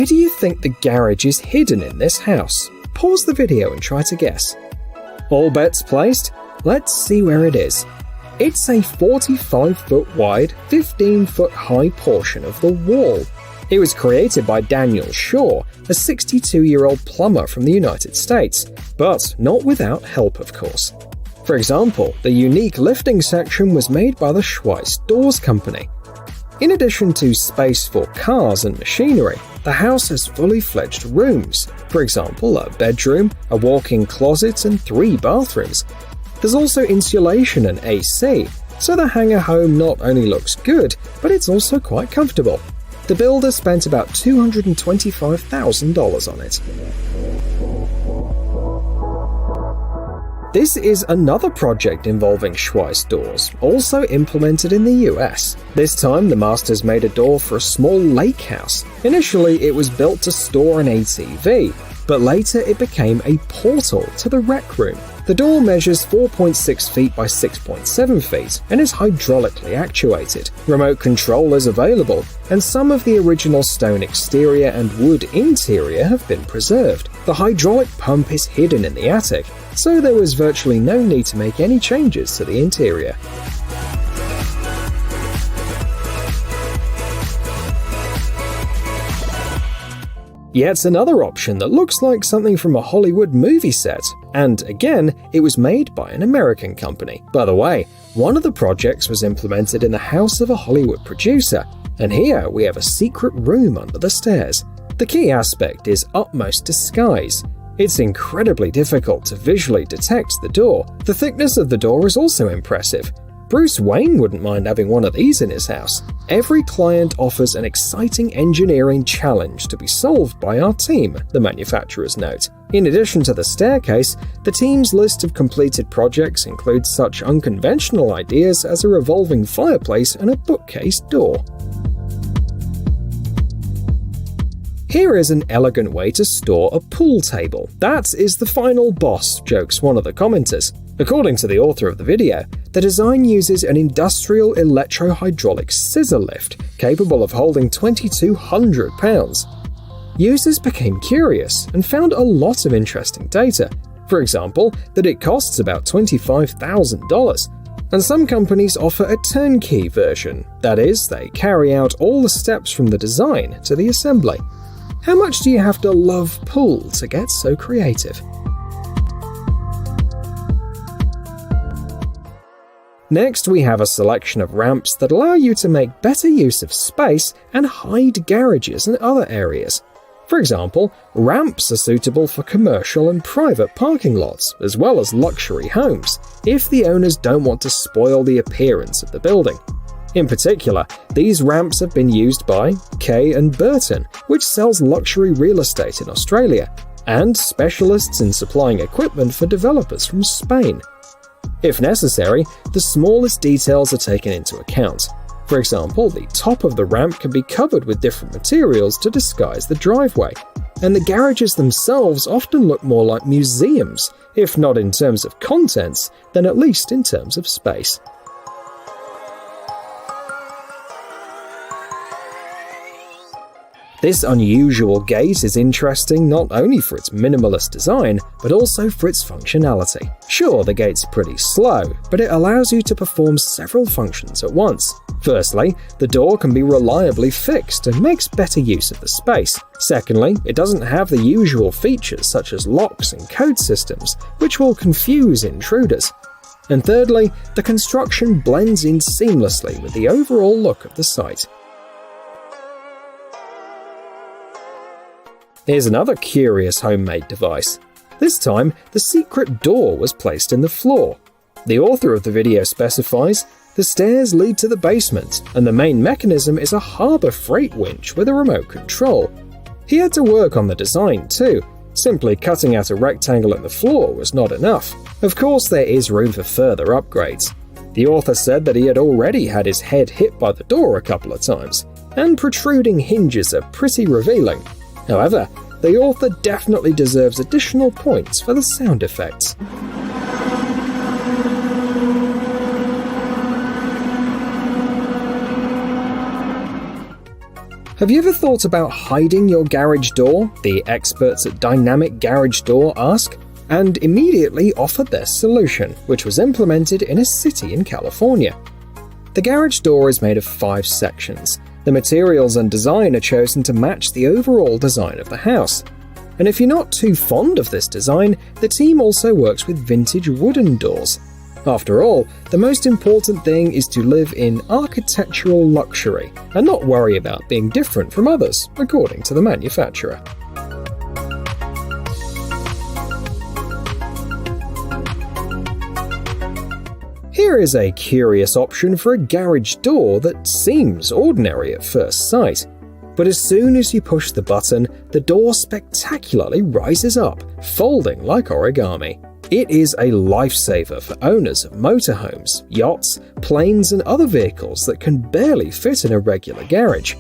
Where do you think the garage is hidden in this house? Pause the video and try to guess. All bets placed? Let's see where it is. It's a 45-foot wide, 15-foot high portion of the wall. It was created by Daniel Shaw, a 62-year-old plumber from the United States, but not without help, of course. For example, the unique lifting section was made by the Schweiss Doors Company. In addition to space for cars and machinery, the house has fully fledged rooms, for example, a bedroom, a walk-in closet, and 3 bathrooms. There's also insulation and AC, so the hangar home not only looks good, but it's also quite comfortable. The builder spent about $225,000 on it. This is another project involving Schweiss doors, also implemented in the US. This time, the masters made a door for a small lake house. Initially, it was built to store an ATV, but later it became a portal to the rec room. The door measures 4.6 feet by 6.7 feet and is hydraulically actuated. Remote control is available, and some of the original stone exterior and wood interior have been preserved. The hydraulic pump is hidden in the attic, so there was virtually no need to make any changes to the interior. Yet another option that looks like something from a Hollywood movie set, and again, it was made by an American company. By the way, one of the projects was implemented in the house of a Hollywood producer, and here we have a secret room under the stairs. The key aspect is utmost disguise. It's incredibly difficult to visually detect the door. The thickness of the door is also impressive. Bruce Wayne wouldn't mind having one of these in his house. Every client offers an exciting engineering challenge to be solved by our team, the manufacturers note. In addition to the staircase, the team's list of completed projects includes such unconventional ideas as a revolving fireplace and a bookcase door. Here is an elegant way to store a pool table. That is the final boss, jokes one of the commenters. According to the author of the video, the design uses an industrial electro-hydraulic scissor lift capable of holding 2,200 pounds. Users became curious and found a lot of interesting data. For example, that it costs about $25,000. And some companies offer a turnkey version. That is, they carry out all the steps from the design to the assembly. How much do you have to love pool to get so creative? Next, we have a selection of ramps that allow you to make better use of space and hide garages and other areas. For example, ramps are suitable for commercial and private parking lots, as well as luxury homes, if the owners don't want to spoil the appearance of the building. In particular, these ramps have been used by Kay & Burton, which sells luxury real estate in Australia, and specialists in supplying equipment for developers from Spain. If necessary, the smallest details are taken into account. For example, the top of the ramp can be covered with different materials to disguise the driveway, and the garages themselves often look more like museums, if not in terms of contents, then at least in terms of space. This unusual gate is interesting not only for its minimalist design, but also for its functionality. Sure, the gate's pretty slow, but it allows you to perform several functions at once. Firstly, the door can be reliably fixed and makes better use of the space. Secondly, it doesn't have the usual features such as locks and code systems, which will confuse intruders. And thirdly, the construction blends in seamlessly with the overall look of the site. Here's another curious homemade device. This time, the secret door was placed in the floor. The author of the video specifies, the stairs lead to the basement, and the main mechanism is a harbour freight winch with a remote control. He had to work on the design too. Simply cutting out a rectangle in the floor was not enough. Of course, there is room for further upgrades. The author said that he had already had his head hit by the door a couple of times, and protruding hinges are pretty revealing. However, the author definitely deserves additional points for the sound effects. Have you ever thought about hiding your garage door? The experts at Dynamic Garage Door ask, and immediately offered their solution, which was implemented in a city in California. The garage door is made of 5 sections. The materials and design are chosen to match the overall design of the house. And if you're not too fond of this design, the team also works with vintage wooden doors. After all, the most important thing is to live in architectural luxury and not worry about being different from others, according to the manufacturer. Here is a curious option for a garage door that seems ordinary at first sight. But as soon as you push the button, the door spectacularly rises up, folding like origami. It is a lifesaver for owners of motorhomes, yachts, planes, and other vehicles that can barely fit in a regular garage.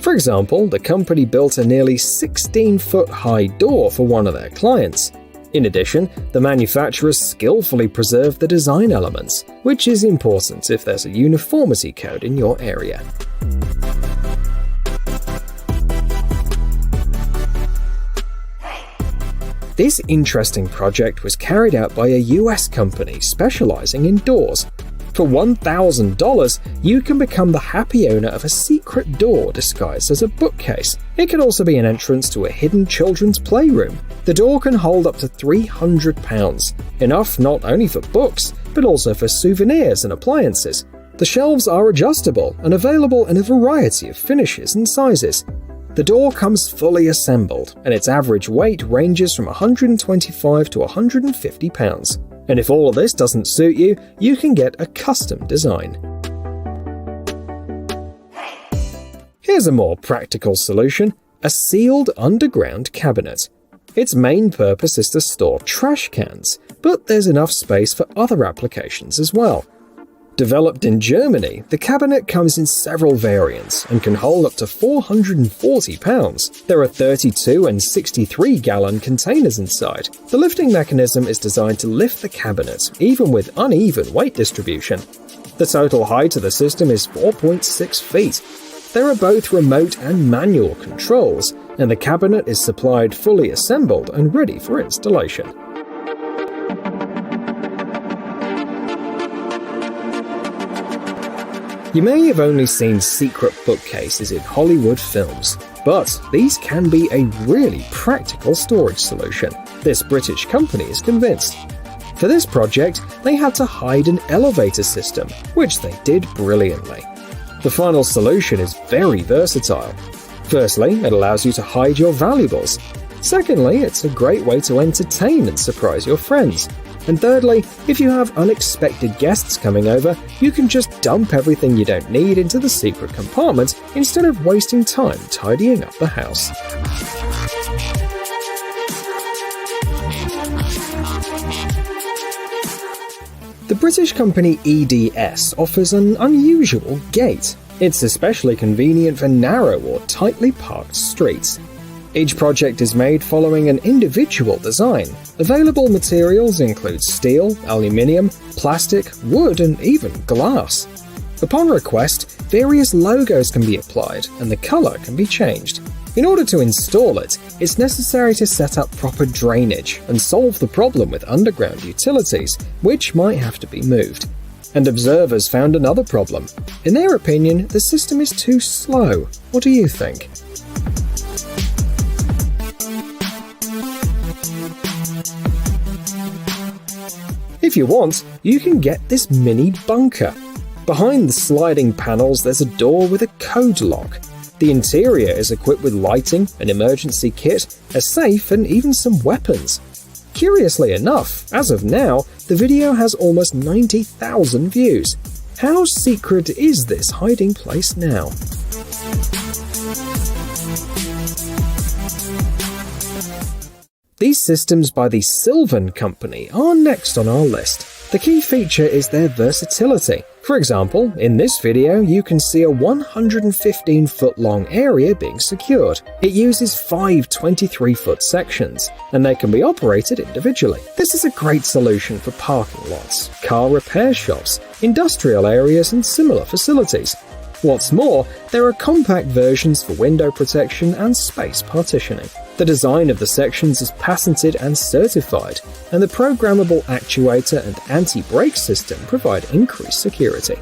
For example, the company built a nearly 16-foot high door for one of their clients. In addition, the manufacturers skillfully preserved the design elements, which is important if there's a uniformity code in your area. This interesting project was carried out by a US company specializing in doors. For $1,000, you can become the happy owner of a secret door disguised as a bookcase. It can also be an entrance to a hidden children's playroom. The door can hold up to 300 pounds, enough not only for books, but also for souvenirs and appliances. The shelves are adjustable and available in a variety of finishes and sizes. The door comes fully assembled, and its average weight ranges from 125 to 150 pounds. And if all of this doesn't suit you, you can get a custom design. Here's a more practical solution: a sealed underground cabinet. Its main purpose is to store trash cans, but there's enough space for other applications as well. Developed in Germany, the cabinet comes in several variants and can hold up to 440 pounds. There are 32 and 63-gallon containers inside. The lifting mechanism is designed to lift the cabinet, even with uneven weight distribution. The total height of the system is 4.6 feet. There are both remote and manual controls, and the cabinet is supplied fully assembled and ready for installation. You may have only seen secret bookcases in Hollywood films, but these can be a really practical storage solution. This British company is convinced. For this project, they had to hide an elevator system, which they did brilliantly. The final solution is very versatile. Firstly, it allows you to hide your valuables. Secondly, it's a great way to entertain and surprise your friends. And thirdly, if you have unexpected guests coming over, you can just dump everything you don't need into the secret compartment instead of wasting time tidying up the house. The British company EDS offers an unusual gate. It's especially convenient for narrow or tightly parked streets. Each project is made following an individual design. Available materials include steel, aluminium, plastic, wood, and even glass. Upon request, various logos can be applied and the color can be changed. In order to install it, it's necessary to set up proper drainage and solve the problem with underground utilities, which might have to be moved. And observers found another problem. In their opinion, the system is too slow. What do you think? If you want, you can get this mini bunker. Behind the sliding panels, there's a door with a code lock. The interior is equipped with lighting, an emergency kit, a safe, and even some weapons. Curiously enough, as of now, the video has almost 90,000 views. How secret is this hiding place now? These systems by the Sylvan Company are next on our list. The key feature is their versatility. For example, in this video, you can see a 115-foot-long area being secured. It uses 5 23-foot sections, and they can be operated individually. This is a great solution for parking lots, car repair shops, industrial areas, and similar facilities. What's more, there are compact versions for window protection and space partitioning. The design of the sections is patented and certified, and the programmable actuator and anti-brake system provide increased security.